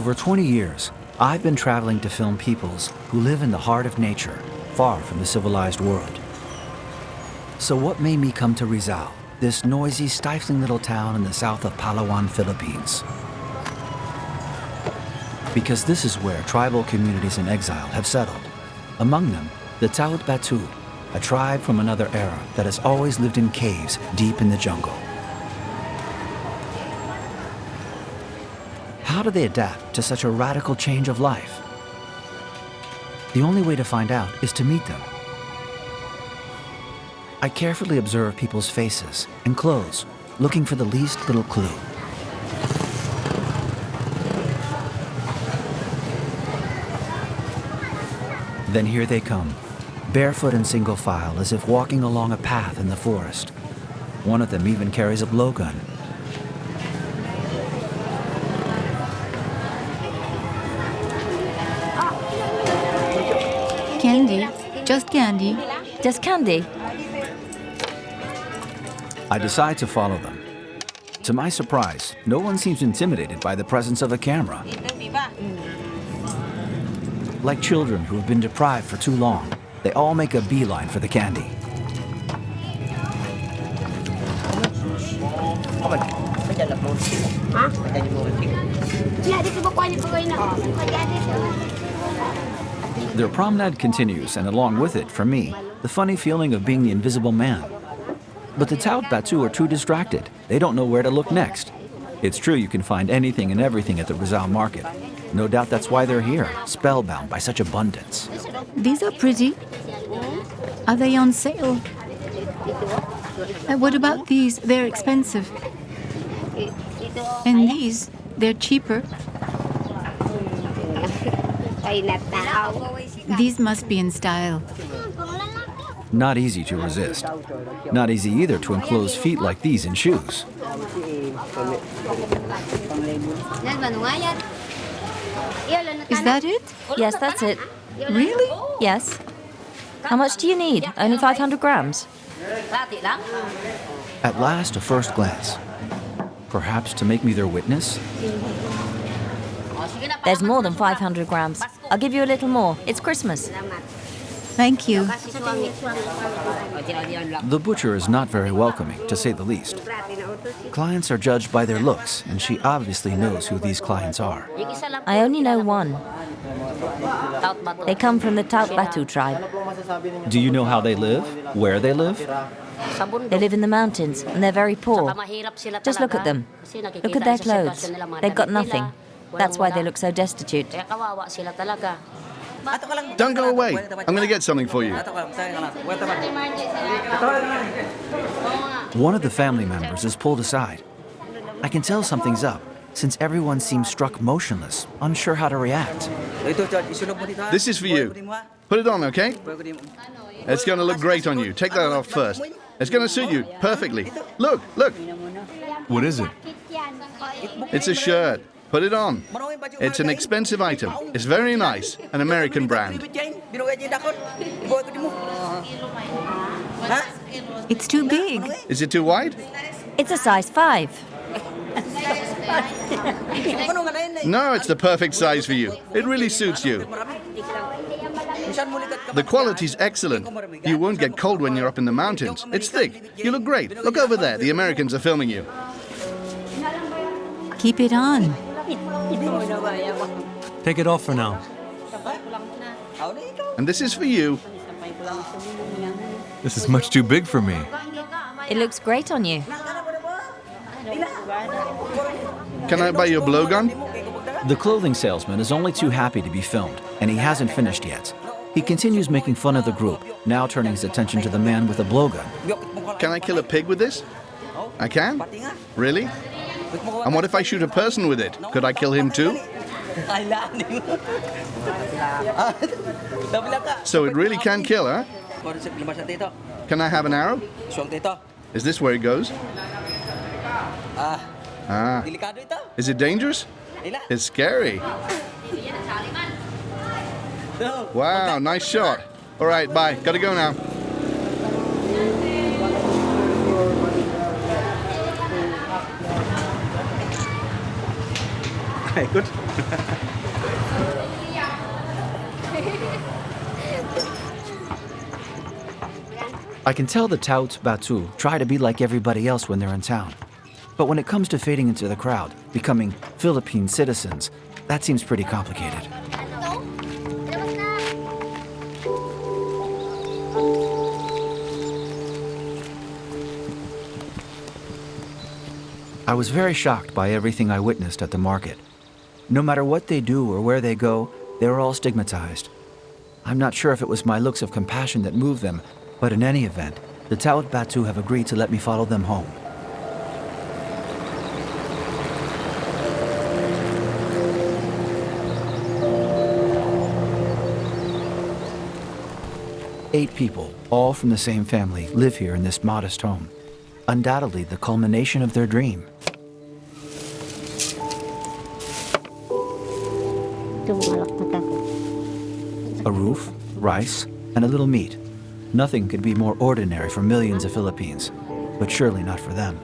over 20 years, I've been traveling to film peoples who live in the heart of nature, far from the civilized world. So what made me come to Rizal, this noisy, stifling little town in the south of Palawan, Philippines? Because this is where tribal communities in exile have settled. Among them, the Taaw't Bato, a tribe from another era that has always lived in caves deep in the jungle. How do they adapt to such a radical change of life? The only way to find out is to meet them. I carefully observe people's faces and clothes, looking for the least little clue. Then here they come, barefoot and single file, as if walking along a path in the forest. One of them even carries a blowgun. Candy. Just candy. Just candy? I decide to follow them. To my surprise, no one seems intimidated by the presence of a camera. Like children who have been deprived for too long, they all make a beeline for the candy. Their promenade continues, and along with it, for me, the funny feeling of being the invisible man. But the Taaw't Bato are too distracted. They don't know where to look next. It's true you can find anything and everything at the Rizal market. No doubt that's why they're here, spellbound by such abundance. These are pretty. Are they on sale? What about these? They're expensive. And these? They're cheaper. These must be in style. Not easy to resist. Not easy either to enclose feet like these in shoes. Is that it? Yes, that's it. Really? Yes. How much do you need? Only 500 grams? At last, a first glance. Perhaps to make me their witness? There's more than 500 grams. I'll give you a little more. It's Christmas. Thank you. The butcher is not very welcoming, to say the least. Clients are judged by their looks, and she obviously knows who these clients are. I only know one. They come from the Taaw't Bato tribe. Do you know how they live? Where they live? They live in the mountains, and they're very poor. Just look at them. Look at their clothes. They've got nothing. That's why they look so destitute. Don't go away. I'm going to get something for you. One of the family members is pulled aside. I can tell something's up, since everyone seems struck motionless, unsure how to react. This is for you. Put it on, okay? It's going to look great on you. Take that off first. It's going to suit you perfectly. Look, look. What is it? It's a shirt. Put it on. It's an expensive item. It's very nice. An American brand. It's too big. Is it too wide? It's a size 5. No, it's the perfect size for you. It really suits you. The quality's excellent. You won't get cold when you're up in the mountains. It's thick. You look great. Look over there. The Americans are filming you. Keep it on. Take it off for now. And this is for you. This is much too big for me. It looks great on you. Can I buy you a blowgun? The clothing salesman is only too happy to be filmed, and he hasn't finished yet. He continues making fun of the group, now turning his attention to the man with the blowgun. Can I kill a pig with this? I can? Really? And what if I shoot a person with it? Could I kill him too? So it really can kill, huh? Can I have an arrow? Is this where it goes? Ah. Is it dangerous? It's scary. Wow, nice shot. All right, bye. Gotta go now. Ikut. I can tell the Taaw't Bato try to be like everybody else when they're in town. But when it comes to fading into the crowd, becoming Philippine citizens, that seems pretty complicated. I was very shocked by everything I witnessed at the market. No matter what they do or where they go, they're all stigmatized. I'm not sure if it was my looks of compassion that moved them, but in any event, the Taaw't Bato have agreed to let me follow them home. Eight people, all from the same family, live here in this modest home. Undoubtedly the culmination of their dream. A roof, rice, and a little meat. Nothing could be more ordinary for millions of Philippines, but surely not for them.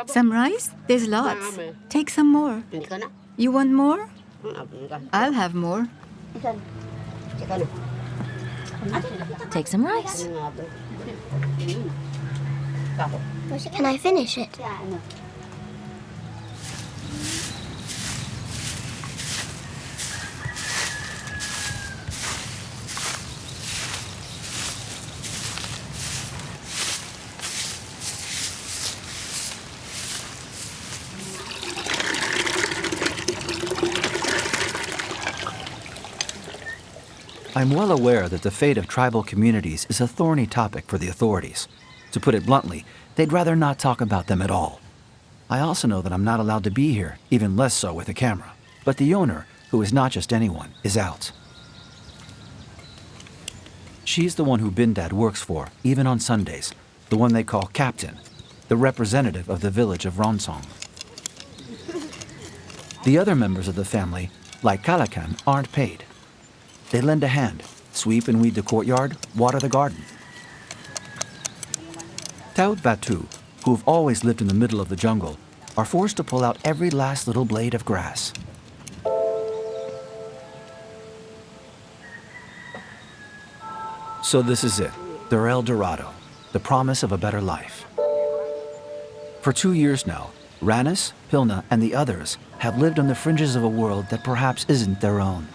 Some rice? There's lots. Take some more. You want more? I'll have more. Take some rice. Can I finish it? I'm well aware that the fate of tribal communities is a thorny topic for the authorities. To put it bluntly, they'd rather not talk about them at all. I also know that I'm not allowed to be here, even less so with a camera. But the owner, who is not just anyone, is out. She's the one who Bindad works for, even on Sundays, the one they call Captain, the representative of the village of Ronsong. The other members of the family, like Kalakan, aren't paid. They lend a hand, sweep and weed the courtyard, water the garden. Taaw't Bato, who've always lived in the middle of the jungle, are forced to pull out every last little blade of grass. So this is it, their El Dorado, the promise of a better life. For 2 years now, Ranis, Pilna, and the others have lived on the fringes of a world that perhaps isn't their own.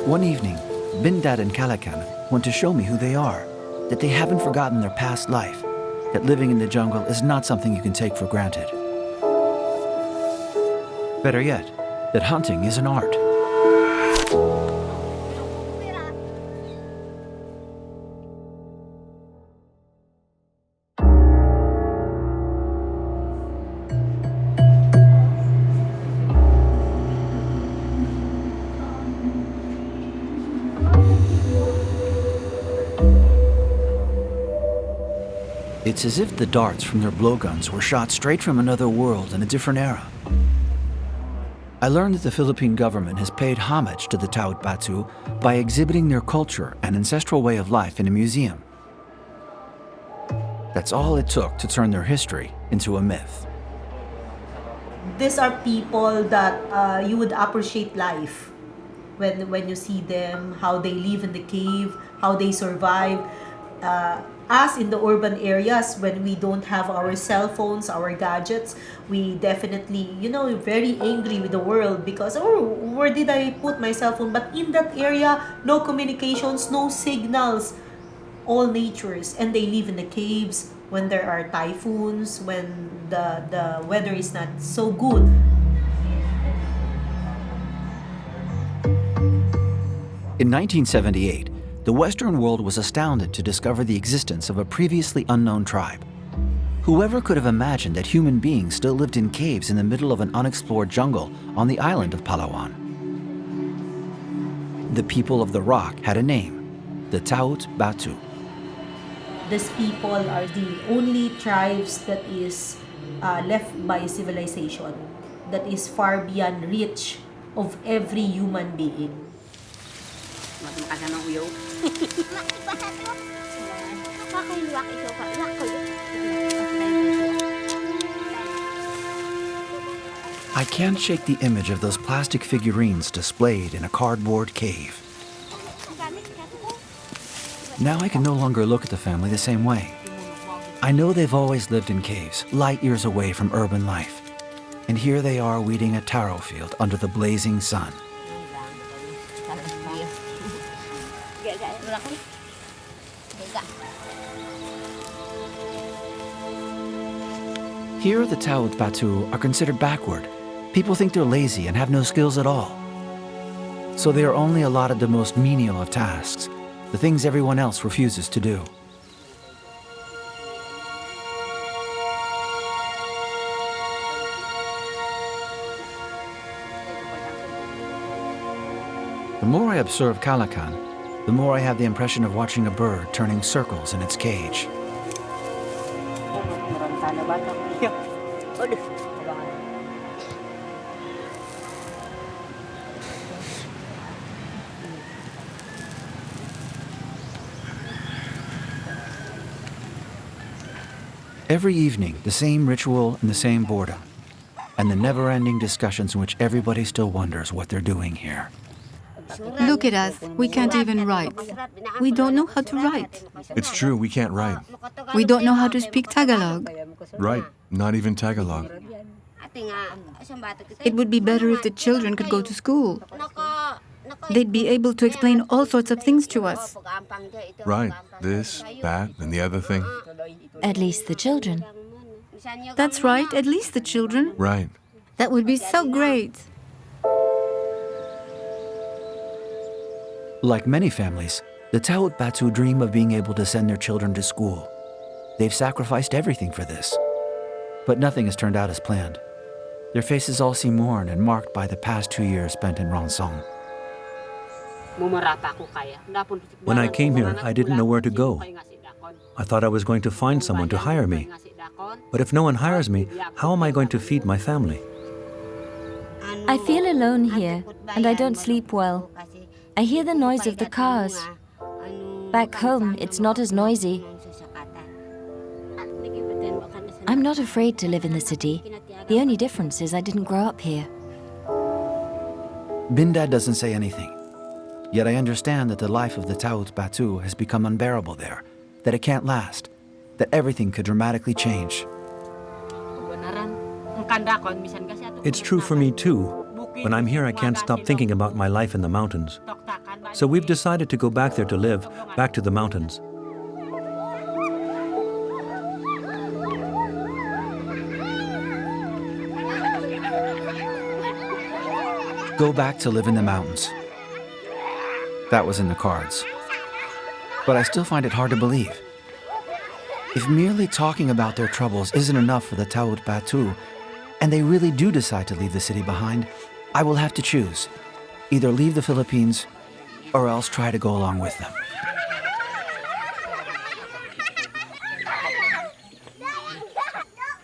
One evening, Bindad and Kalakan want to show me who they are, that they haven't forgotten their past life, that living in the jungle is not something you can take for granted. Better yet, that hunting is an art. It's as if the darts from their blowguns were shot straight from another world in a different era. I learned that the Philippine government has paid homage to the Taaw't Bato by exhibiting their culture and ancestral way of life in a museum. That's all it took to turn their history into a myth. These are people that you would appreciate life when you see them, how they live in the cave, how they survive. Us in the urban areas, when we don't have our cell phones, our gadgets, we definitely, very angry with the world because, where did I put my cell phone? But in that area, no communications, no signals, all natures, and they live in the caves when there are typhoons, when the weather is not so good. In 1978, the Western world was astounded to discover the existence of a previously unknown tribe. Whoever could have imagined that human beings still lived in caves in the middle of an unexplored jungle on the island of Palawan? The people of the rock had a name, the Taaw't Bato. These people are the only tribes that is left by civilization, that is far beyond reach of every human being. I can't shake the image of those plastic figurines displayed in a cardboard cave. Now I can no longer look at the family the same way. I know they've always lived in caves, light years away from urban life. And here they are weeding a taro field under the blazing sun. Here, the Taaw't Bato are considered backward. People think they're lazy and have no skills at all. So they are only allotted the most menial of tasks, the things everyone else refuses to do. The more I observe Calacan, the more I have the impression of watching a bird turning circles in its cage. Every evening, the same ritual and the same boredom, and the never-ending discussions in which everybody still wonders what they're doing here. Look at us. We can't even write. We don't know how to write. It's true, we can't write. We don't know how to speak Tagalog. Right, not even Tagalog. It would be better if the children could go to school. They'd be able to explain all sorts of things to us. Right, this, that, and the other thing. At least the children. That's right, at least the children. Right. That would be so great. Like many families, the Taaw't Bato dream of being able to send their children to school. They've sacrificed everything for this. But nothing has turned out as planned. Their faces all seem worn and marked by the past 2 years spent in Ronsong. When I came here, I didn't know where to go. I thought I was going to find someone to hire me. But if no one hires me, how am I going to feed my family? I feel alone here, and I don't sleep well. I hear the noise of the cars. Back home, it's not as noisy. I'm not afraid to live in the city. The only difference is I didn't grow up here. Bindad doesn't say anything. Yet I understand that the life of the Taaw't Bato has become unbearable there, that it can't last, that everything could dramatically change. It's true for me too. When I'm here, I can't stop thinking about my life in the mountains. So we've decided to go back there to live, back to the mountains. Go back to live in the mountains. That was in the cards. But I still find it hard to believe. If merely talking about their troubles isn't enough for the Taaw't Bato, and they really do decide to leave the city behind, I will have to choose. Either leave the Philippines, or else try to go along with them.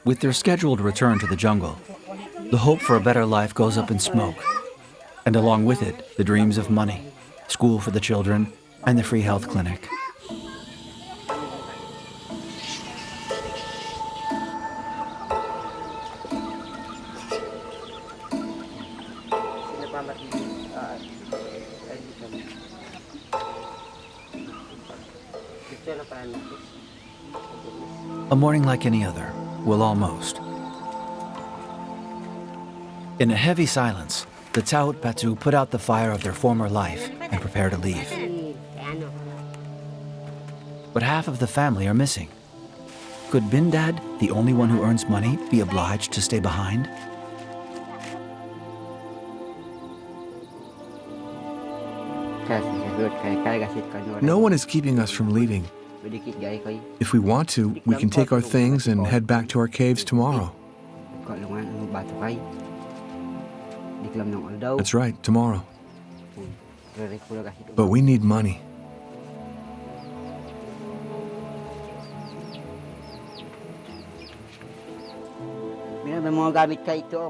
With their scheduled return to the jungle, the hope for a better life goes up in smoke. And along with it, the dreams of money, school for the children, and the free health clinic. A morning like any other, well, almost. In a heavy silence, the Taaw't Bato put out the fire of their former life and prepare to leave. But half of the family are missing. Could Bindad, the only one who earns money, be obliged to stay behind? No one is keeping us from leaving. If we want to, we can take our things and head back to our caves tomorrow. That's right, tomorrow. But we need money.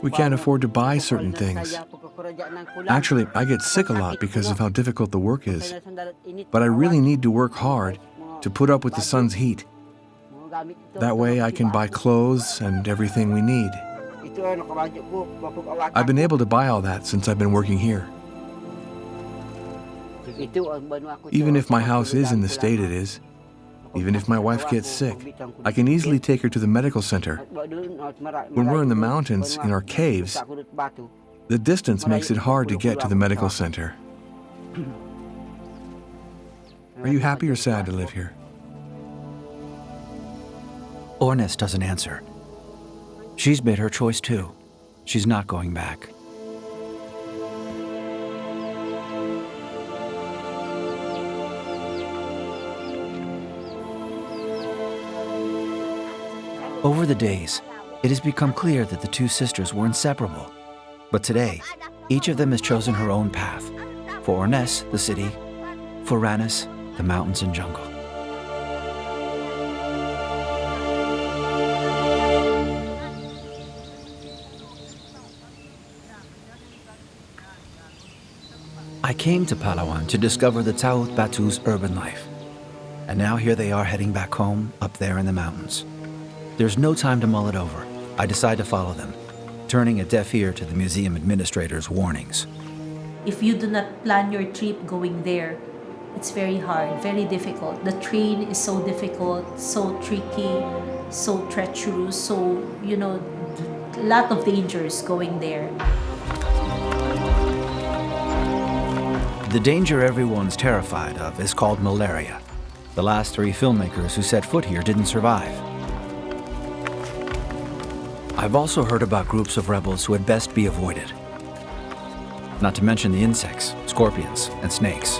We can't afford to buy certain things. Actually, I get sick a lot because of how difficult the work is. But I really need to work hard to put up with the sun's heat. That way I can buy clothes and everything we need. I've been able to buy all that since I've been working here. Even if my house is in the state it is, even if my wife gets sick, I can easily take her to the medical center. When we're in the mountains, in our caves, the distance makes it hard to get to the medical center. Are you happy or sad to live here? Ornes doesn't answer. She's made her choice too. She's not going back. Over the days, it has become clear that the two sisters were inseparable. But today, each of them has chosen her own path. For Ornes, the city. For Ranis, the mountains and jungle. I came to Palawan to discover the Taaw't Bato's urban life. And now here they are heading back home, up there in the mountains. There's no time to mull it over. I decide to follow them, turning a deaf ear to the museum administrator's warnings. If you do not plan your trip going there, it's very hard, very difficult. The train is so difficult, so tricky, so treacherous, so, a lot of dangers going there. The danger everyone's terrified of is called malaria. The last 3 filmmakers who set foot here didn't survive. I've also heard about groups of rebels who had best be avoided. Not to mention the insects, scorpions, and snakes.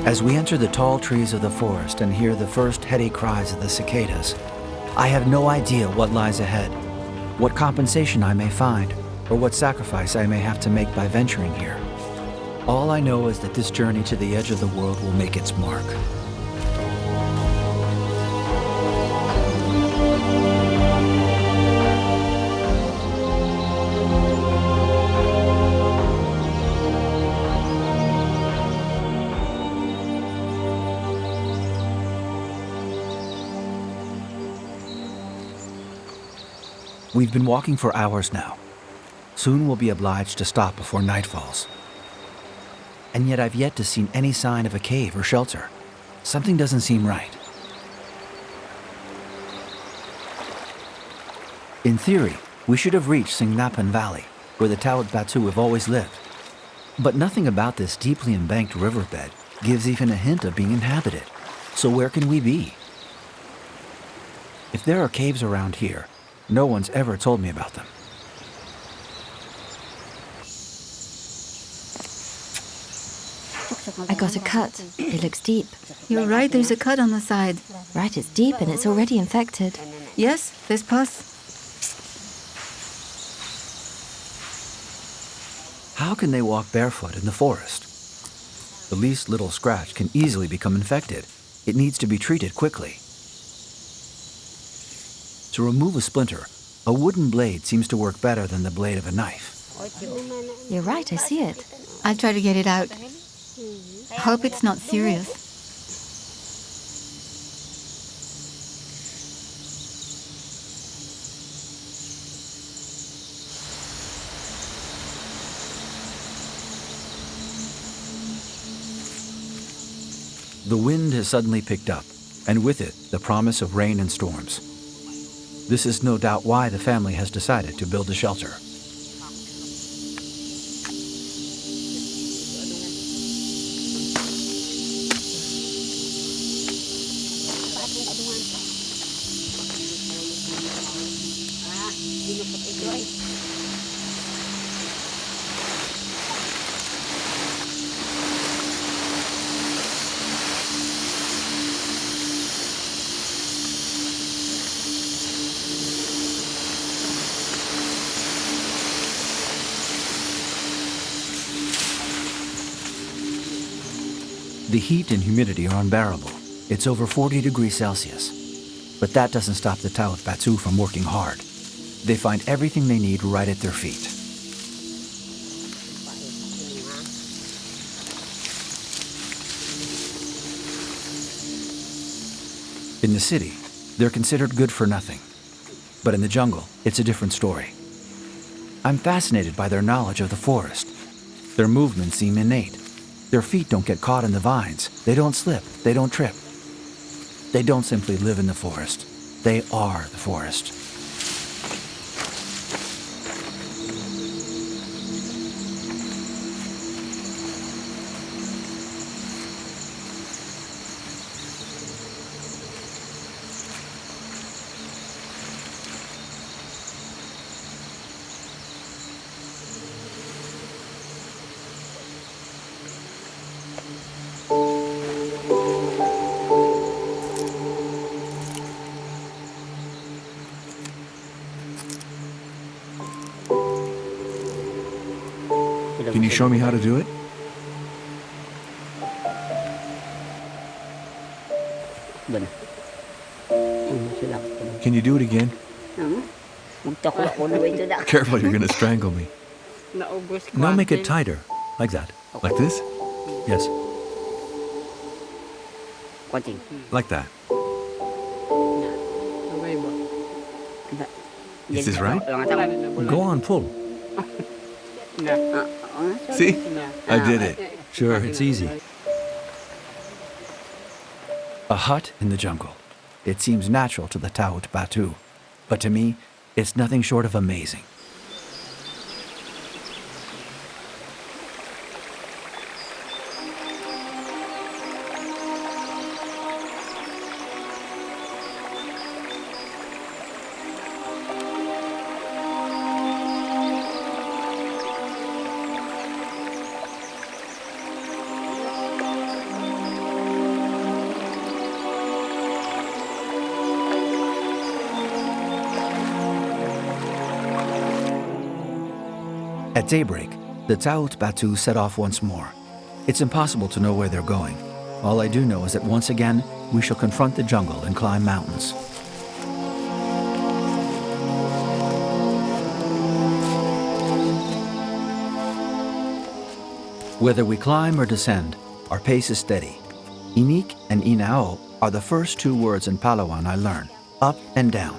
As we enter the tall trees of the forest and hear the first heady cries of the cicadas, I have no idea what lies ahead, what compensation I may find, or what sacrifice I may have to make by venturing here. All I know is that this journey to the edge of the world will make its mark. We've been walking for hours now. Soon we'll be obliged to stop before night falls. And yet I've yet to see any sign of a cave or shelter. Something doesn't seem right. In theory, we should have reached Singnapan Valley, where the Taaw't Bato have always lived. But nothing about this deeply embanked riverbed gives even a hint of being inhabited. So where can we be? If there are caves around here, no one's ever told me about them. I got a cut. It looks deep. You're right, there's a cut on the side. Right, it's deep and it's already infected. Yes, there's pus. How can they walk barefoot in the forest? The least little scratch can easily become infected. It needs to be treated quickly. To remove a splinter, a wooden blade seems to work better than the blade of a knife. You're right, I see it. I'll try to get it out. Hope it's not serious. The wind has suddenly picked up, and with it, the promise of rain and storms. This is no doubt why the family has decided to build a shelter. The heat and humidity are unbearable. It's over 40 degrees Celsius. But that doesn't stop the Taaw't Bato from working hard. They find everything they need right at their feet. In the city, they're considered good for nothing. But in the jungle, it's a different story. I'm fascinated by their knowledge of the forest. Their movements seem innate. Their feet don't get caught in the vines. They don't slip. They don't trip. They don't simply live in the forest. They are the forest. Can you show me how to do it? Can you do it again? Careful, you're going to strangle me. Now make it tighter, like that. Like this? Yes, like that. Is this right? Go on, pull. See? I did it. Sure, it's easy. A hut in the jungle. It seems natural to the Taaw't Bato, but to me, it's nothing short of amazing. At daybreak, the Taaw't Bato set off once more. It's impossible to know where they're going. All I do know is that once again, we shall confront the jungle and climb mountains. Whether we climb or descend, our pace is steady. Inik and Inao are the first two words in Palawan I learn, up and down.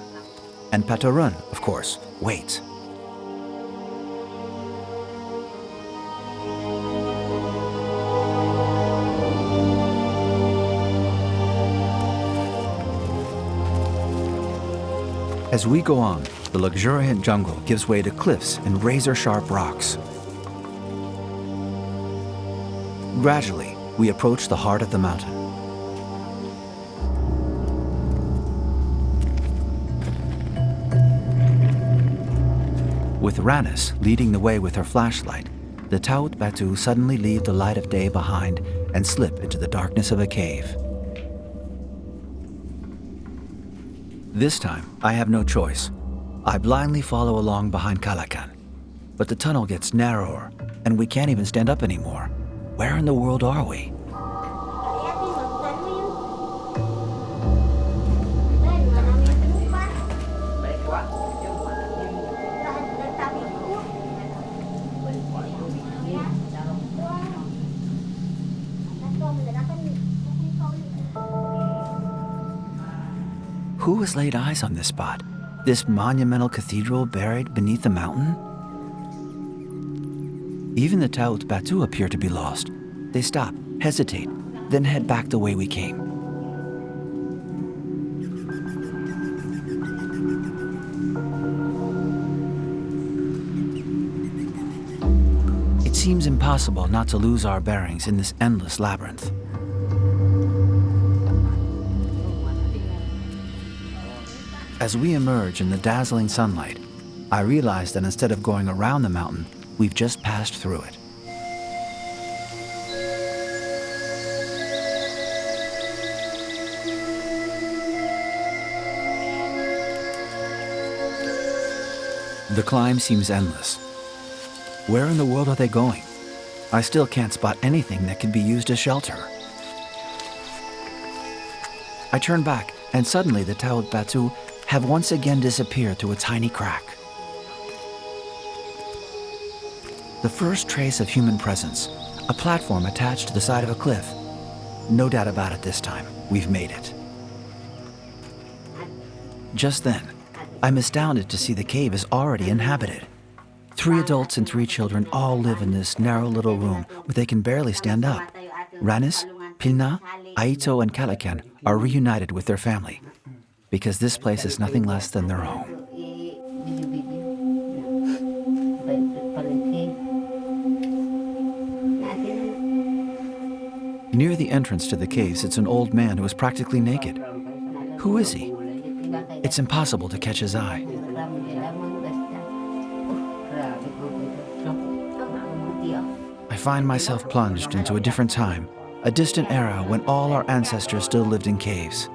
And Patarun, of course, wait. As we go on, the luxuriant jungle gives way to cliffs and razor-sharp rocks. Gradually, we approach the heart of the mountain. With Ranis leading the way with her flashlight, the Taaw't Bato suddenly leave the light of day behind and slip into the darkness of a cave. This time, I have no choice. I blindly follow along behind Kalakan. But the tunnel gets narrower, and we can't even stand up anymore. Where in the world are we? Who has laid eyes on this spot? This monumental cathedral buried beneath the mountain? Even the Taaw't Bato appear to be lost. They stop, hesitate, then head back the way we came. seems impossible not to lose our bearings in this endless labyrinth. As we emerge in the dazzling sunlight, I realize that instead of going around the mountain, we've just passed through it. The climb seems endless. Where in the world are they going? I still can't spot anything that could be used as shelter. I turn back, and suddenly the Taaw't Bato have once again disappeared through a tiny crack. The first trace of human presence, a platform attached to the side of a cliff. No doubt about it this time, we've made it. Just then, I'm astounded to see the cave is already inhabited. 3 adults and 3 children all live in this narrow little room where they can barely stand up. Ranis, Pilna, Aito, and Kalakan are reunited with their family because this place is nothing less than their home. Near the entrance to the cave sits an old man who is practically naked. Who is he? It's impossible to catch his eye. I find myself plunged into a different time, a distant era when all our ancestors still lived in caves.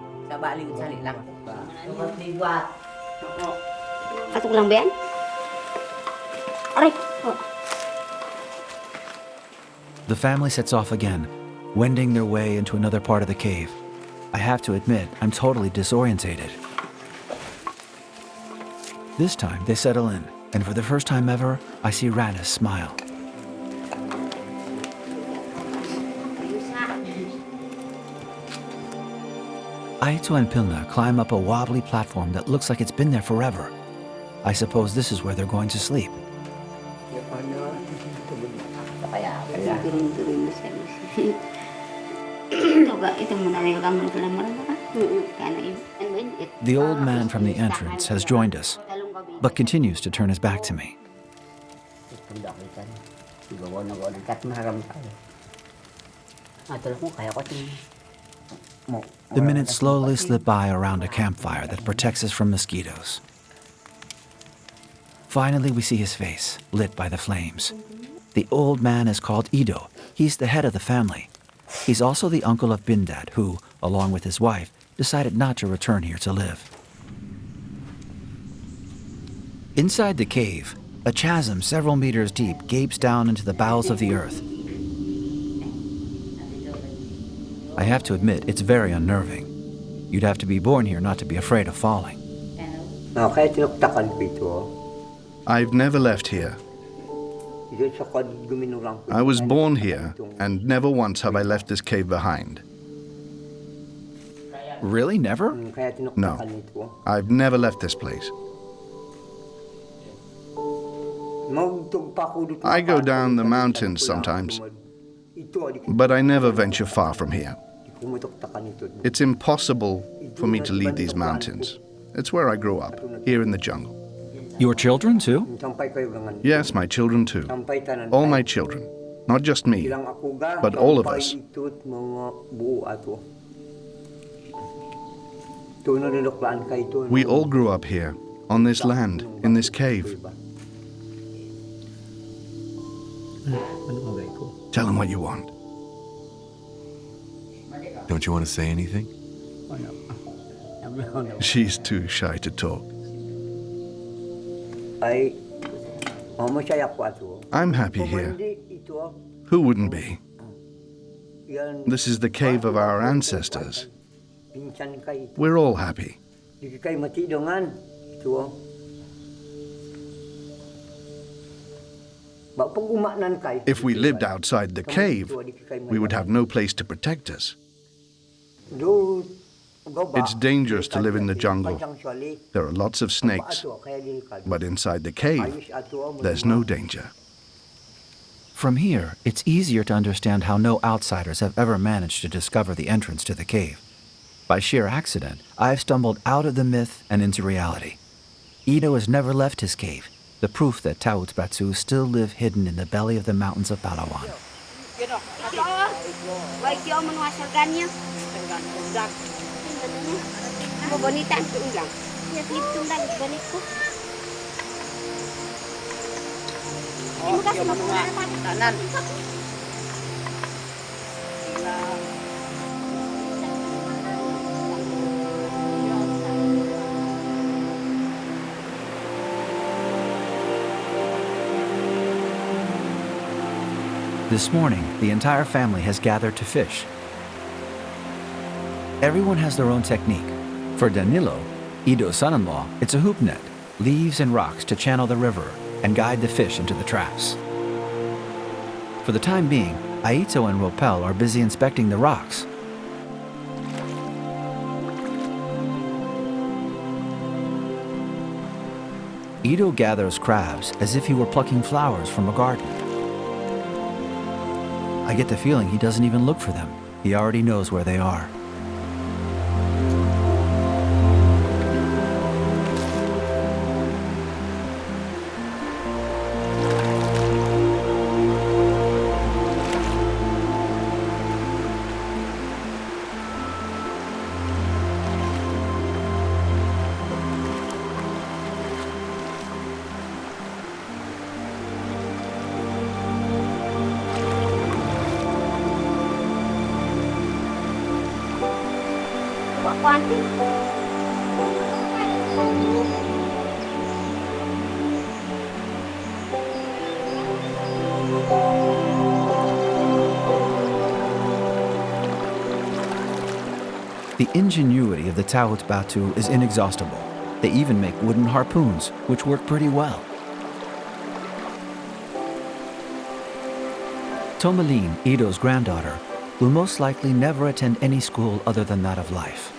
The family sets off again, wending their way into another part of the cave. I have to admit, I'm totally disorientated. This time, they settle in, and for the first time ever, I see Ranis smile. Aito and Pilna climb up a wobbly platform that looks like it's been there forever. I suppose this is where they're going to sleep. The old man from the entrance has joined us, but continues to turn his back to me. The minutes slowly slip by around a campfire that protects us from mosquitoes. Finally, we see his face, lit by the flames. The old man is called Ido. He's the head of the family. He's also the uncle of Bindad, who, along with his wife, decided not to return here to live. Inside the cave, a chasm several meters deep gapes down into the bowels of the earth. I have to admit, it's very unnerving. You'd have to be born here not to be afraid of falling. I've never left here. I was born here, and never once have I left this cave behind. Really? Never? No, I've never left this place. I go down the mountains sometimes, but I never venture far from here. It's impossible for me to leave these mountains. It's where I grew up, here in the jungle. Your children, too? Yes, my children too. All my children. Not just me, but all of us. We all grew up here, on this land, in this cave. Tell them what you want. Don't you want to say anything? She's too shy to talk. I'm happy here. Who wouldn't be? This is the cave of our ancestors. We're all happy. If we lived outside the cave, we would have no place to protect us. It's dangerous to live in the jungle. There are lots of snakes, but inside the cave, there's no danger. From here, it's easier to understand how no outsiders have ever managed to discover the entrance to the cave. By sheer accident, I've stumbled out of the myth and into reality. Ido has never left his cave. the proof that Taaw't Bato still live hidden in the belly of the mountains of Palawan. This morning, the entire family has gathered to fish. Everyone has their own technique. For Danilo, Ido's son-in-law, it's a hoop net, leaves and rocks to channel the river and guide the fish into the traps. For the time being, Aito and Ropel are busy inspecting the rocks. Ido gathers crabs as if he were plucking flowers from a garden. I get the feeling he doesn't even look for them. He already knows where they are. The ingenuity of the Taaw't Bato is inexhaustible. They even make wooden harpoons, which work pretty well. Tomaline, Ido's granddaughter, will most likely never attend any school other than that of life.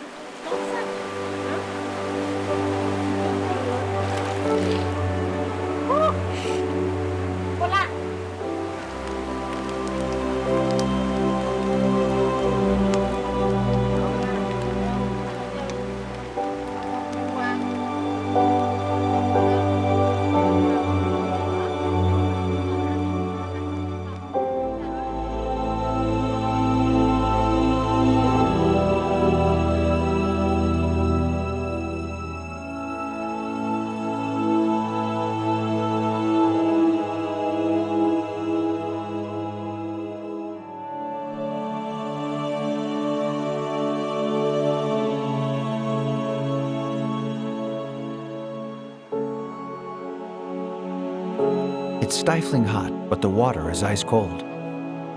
It's stifling hot, but the water is ice cold.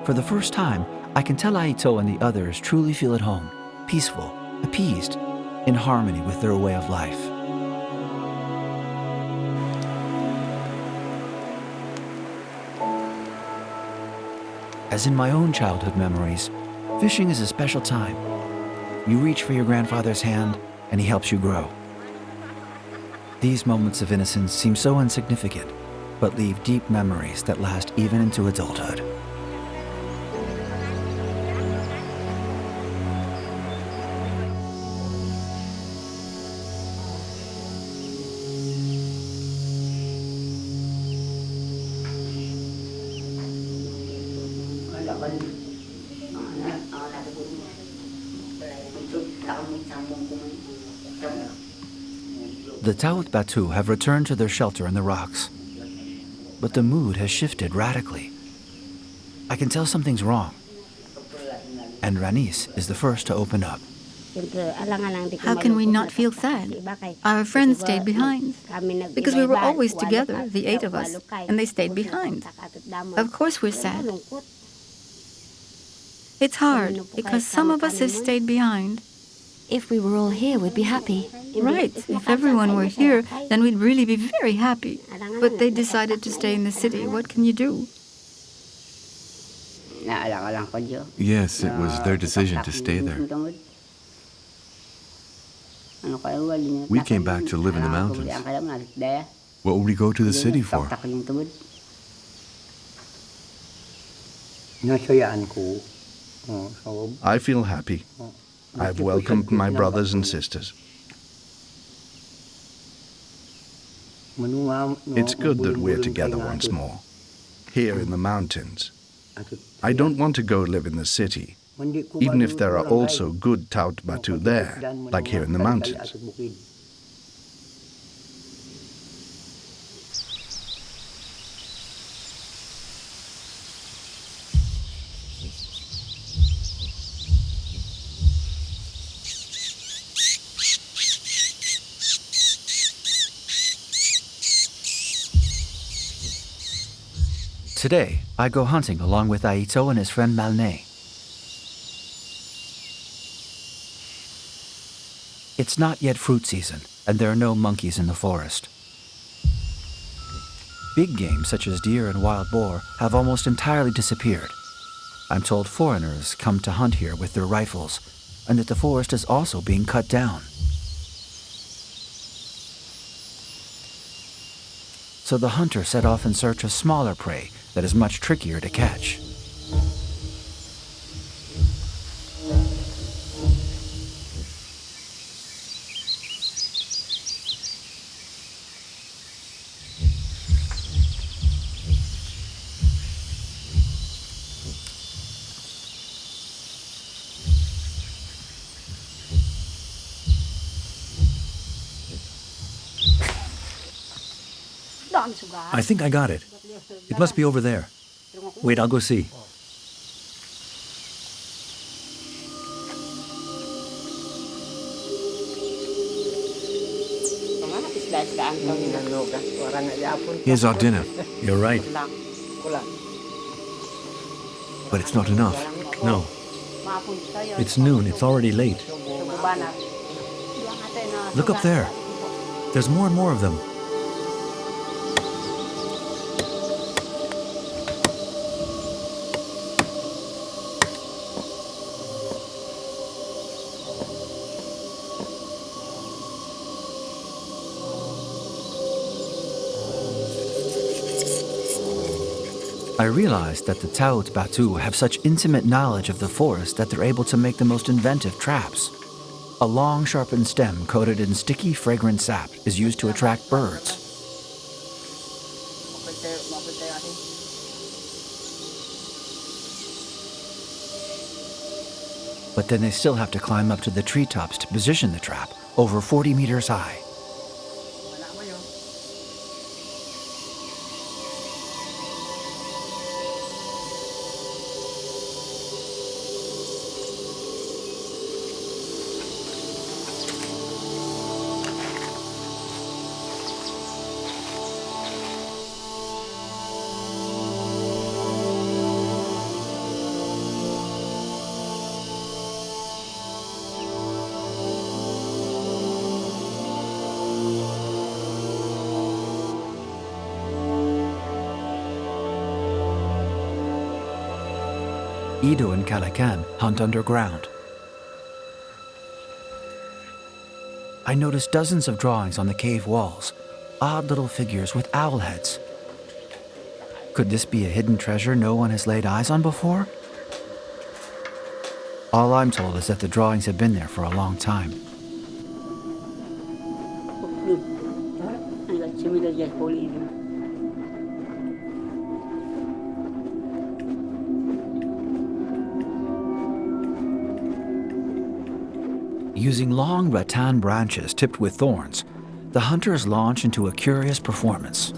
For the first time, I can tell Aito and the others truly feel at home, peaceful, appeased, in harmony with their way of life. As in my own childhood memories, fishing is a special time. You reach for your grandfather's hand, and he helps you grow. These moments of innocence seem so insignificant, but leave deep memories that last even into adulthood. The Taaw't Bato have returned to their shelter in the rocks. But the mood has shifted radically. I can tell something's wrong. And Ranis is the first to open up. How can we not feel sad? Our friends stayed behind. Because we were always together, the 8 of us, and they stayed behind. Of course we're sad. It's hard, because some of us have stayed behind. If we were all here, we'd be happy. Right. If everyone were here, then we'd really be very happy. But they decided to stay in the city. What can you do? Yes, it was their decision to stay there. We came back to live in the mountains. What would we go to the city for? I feel happy. I've welcomed my brothers and sisters. It's good that we're together once more, here in the mountains. I don't want to go live in the city, even if there are also good Taaw't Bato there, like here in the mountains. Today, I go hunting along with Aito and his friend Malne. It's not yet fruit season, and there are no monkeys in the forest. Big game such as deer and wild boar have almost entirely disappeared. I'm told foreigners come to hunt here with their rifles, and that the forest is also being cut down. So the hunter set off in search of smaller prey that is much trickier to catch. I think I got it. It must be over there. Wait, I'll go see. Here's our dinner, You're right. but it's not enough. No. It's noon. It's already late. Look up there. There's more and more of them. I realized that the Taaw't Bato have such intimate knowledge of the forest that they're able to make the most inventive traps. A long, sharpened stem coated in sticky, fragrant sap is used to attract birds. But then they still have to climb up to the treetops to position the trap, over 40 meters high. Ido and Calacan hunt underground. I noticed dozens of drawings on the cave walls, odd little figures with owl heads. Could this be a hidden treasure no one has laid eyes on before? All I'm told is that the drawings have been there for a long time. Using long rattan branches tipped with thorns, the hunters launch into a curious performance.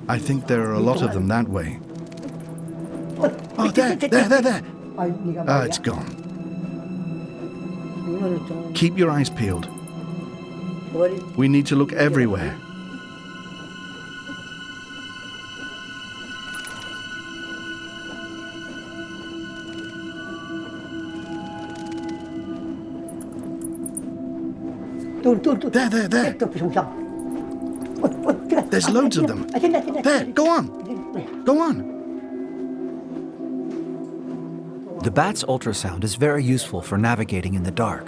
I think there are a lot of them that way. Oh, there! Ah, it's gone. Keep your eyes peeled. We need to look everywhere. There. There's loads of them. There, go on. The bat's ultrasound is very useful for navigating in the dark.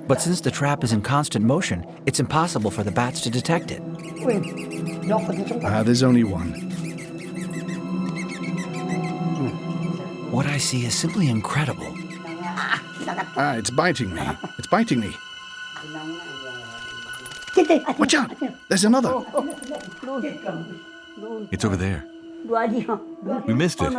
But since the trap is in constant motion, it's impossible for the bats to detect it. There's only one. What I see is simply incredible. Ah, it's biting me. It's biting me. Watch out! There's another. It's over there. We missed it.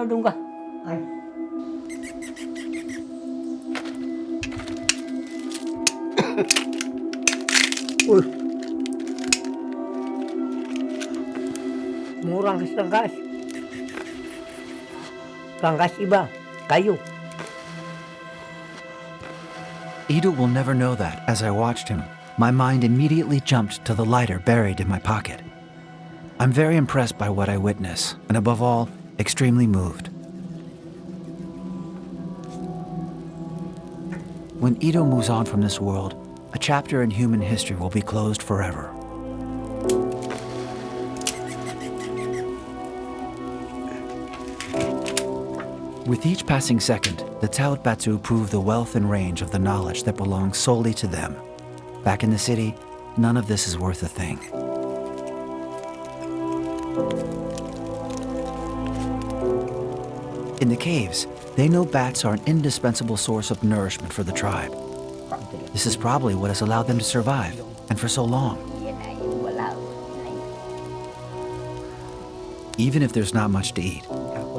Murang ranggas. Ranggas iba, kayu. Ido will never know that as I watched him, my mind immediately jumped to the lighter buried in my pocket. I'm very impressed by what I witness, and above all, extremely moved. When Ido moves on from this world, a chapter in human history will be closed forever. With each passing second, the Taaw't Bato prove the wealth and range of the knowledge that belongs solely to them. Back in the city, none of this is worth a thing. In the caves, they know bats are an indispensable source of nourishment for the tribe. This is probably what has allowed them to survive, and for so long. Even if there's not much to eat,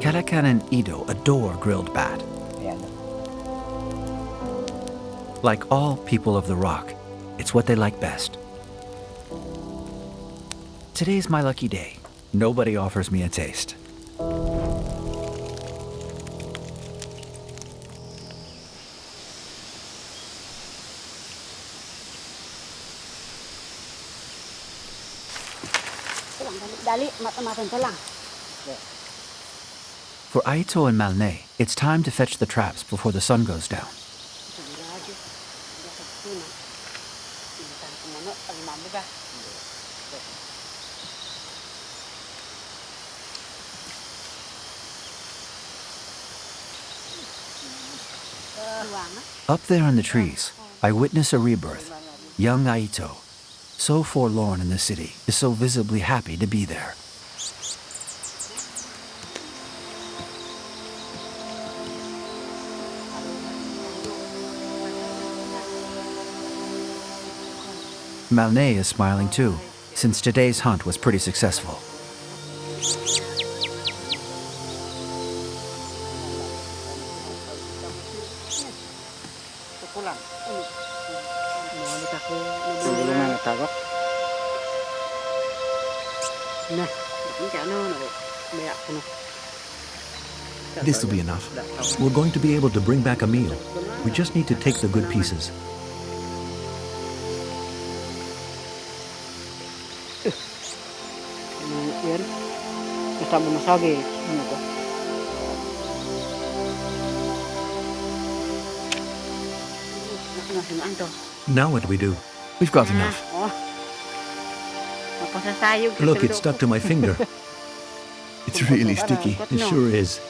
Karakan and Ido adore grilled bat. Like all people of the rock, it's what they like best. Today's my lucky day. Nobody offers me a taste. For Aito and Malne, it's time to fetch the traps before the sun goes down. Up there in the trees, I witness a rebirth. Young Aito, so forlorn in the city, is so visibly happy to be there. Malne is smiling too, since today's hunt was pretty successful. This will be enough. We're going to be able to bring back a meal. We just need to take the good pieces. Now what do we do? We've got enough. Look, it's stuck to my finger. It's really sticky. It sure is.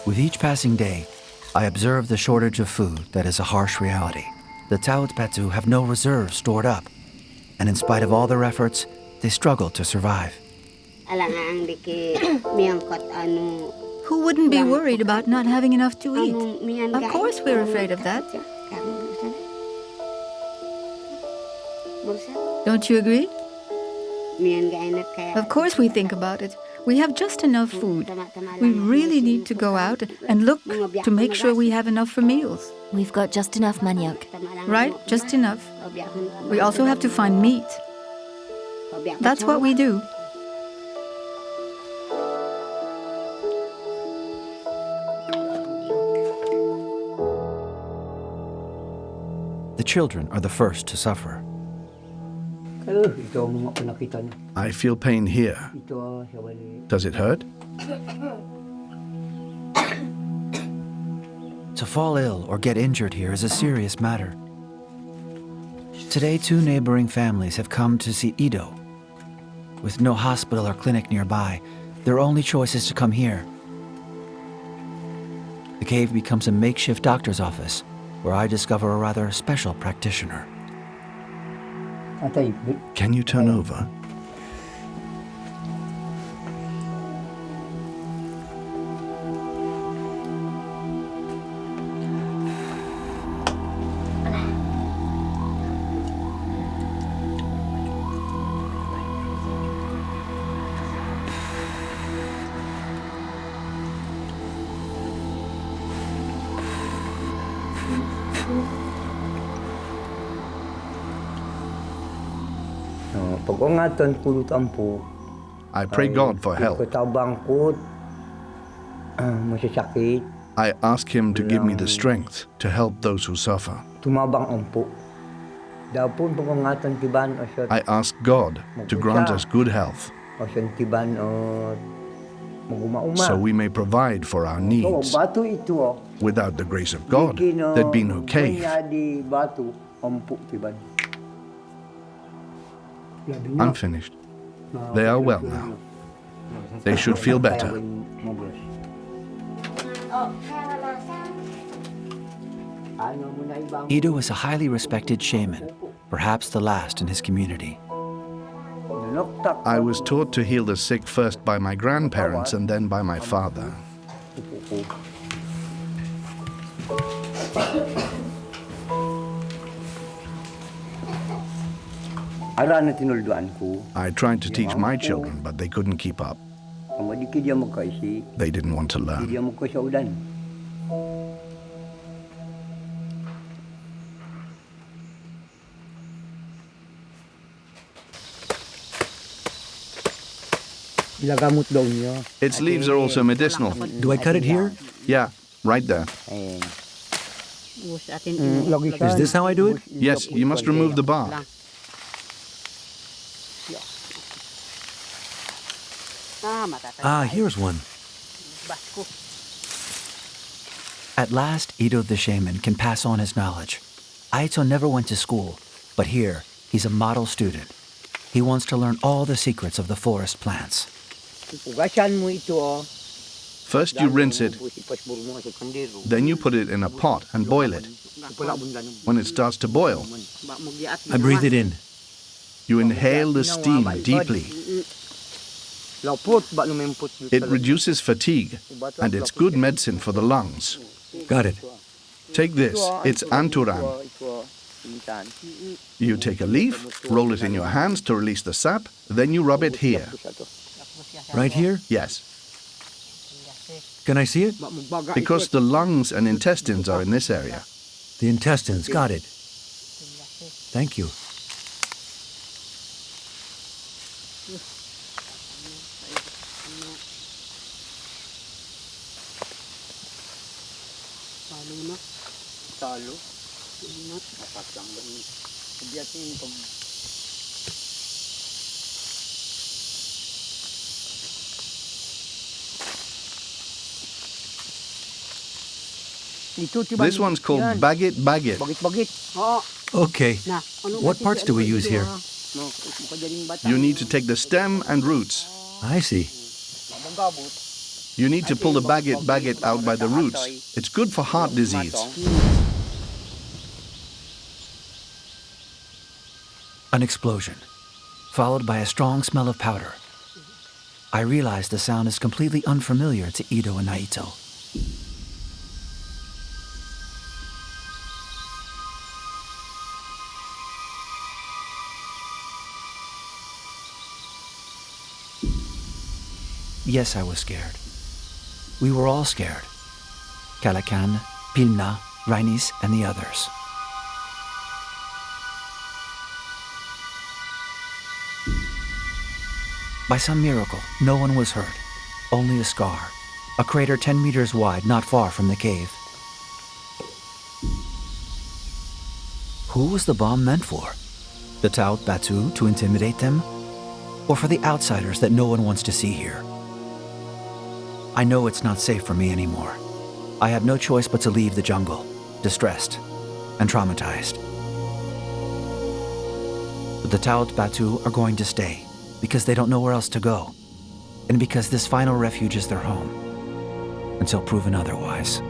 With each passing day, I observe the shortage of food that is a harsh reality. The Taaw't Bato have no reserves stored up, and in spite of all their efforts, they struggle to survive. Who wouldn't be worried about not having enough to eat? Of course we're afraid of that. Don't you agree? Of course we think about it. We have just enough food. We really need to go out and look to make sure we have enough for meals. We've got just enough manioc. Right? Just enough. We also have to find meat. That's what we do. The children are the first to suffer. I feel pain here. Does it hurt? To fall ill or get injured here is a serious matter. Today, 2 neighboring families have come to see Ido. With no hospital or clinic nearby, their only choice is to come here. The cave becomes a makeshift doctor's office, where I discover a rather special practitioner. Can you turn over? I pray God for help. I ask Him to give me the strength to help those who suffer. I ask God to grant us good health so we may provide for our needs. Without the grace of God, there'd be no cave. I'm finished. They are well now. They should feel better. Ido is a highly respected shaman, perhaps the last in his community. I was taught to heal the sick first by my grandparents and then by my father. I tried to teach my children, but they couldn't keep up. They didn't want to learn. Its leaves are also medicinal. Do I cut it here? Yeah, right there. Is this how I do it? Yes, you must remove the bark. Ah, here's one. At last, Ido the shaman can pass on his knowledge. Aito never went to school, but here, he's a model student. He wants to learn all the secrets of the forest plants. First you rinse it, then you put it in a pot and boil it. When it starts to boil, I breathe it in. you inhale the steam deeply. It reduces fatigue, and it's good medicine for the lungs. Got it. Take this, it's anturan. You take a leaf, roll it in your hands to release the sap, then you rub it here. Right here? Yes, Can I see it? because the lungs and intestines are in this area. The intestines, got it. Thank you. This one's called bagit bagit. Okay. What parts do we use here? You need to take the stem and roots. I see. You need to pull the bagit bagit out by the roots. It's good for heart disease. An explosion, followed by a strong smell of powder. I realize the sound is completely unfamiliar to Ido and Aito. Yes, I was scared. We were all scared. Kalakan, Pilna, Rainis, and the others. By some miracle, no one was hurt. Only a scar. A crater 10 meters wide, not far from the cave. Who was the bomb meant for? The Taaw't Bato to intimidate them? Or for the outsiders that no one wants to see here? I know it's not safe for me anymore. I have no choice but to leave the jungle, distressed and traumatized. But the Taaw't Bato are going to stay because they don't know where else to go, and because this final refuge is their home, until proven otherwise.